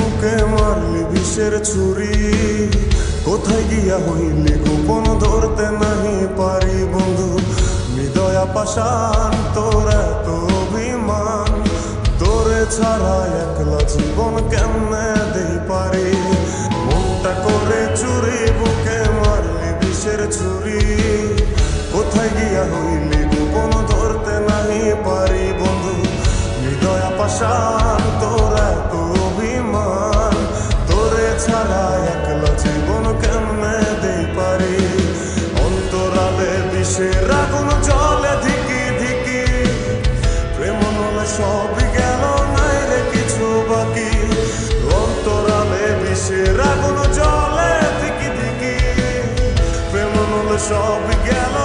বুকে মারলি বিষের ছুরি, কোথায় গিয়া হইলি গোপন ধরতে নাহি পারি বন্ধু। হৃদয়া পাষাণ তোর এত অভিমান, তোরে ছাড়া একলা জীবন কেমনে দেই পারি। মুখটা করে চুরি বুকে মারলি বিষের ছুরি, কোথায় গিয়া হইলি গোপন ধরতে নাহি পারি বন্ধু। হৃদয়া পাষাণ তোর এত অভিমান, তোরে ছাড়া একলা জীবন কেমনে দেই পারি। অন্তরালে বিষের আগুন জ্বলে ধিকি ধিকি, প্রেম নলে সবই গেল নাই রে কিছু বাকি। অন্তরালে বিষের আগুন জ্বলে ধিকি ধিকি, প্রেম নলে সবই গেল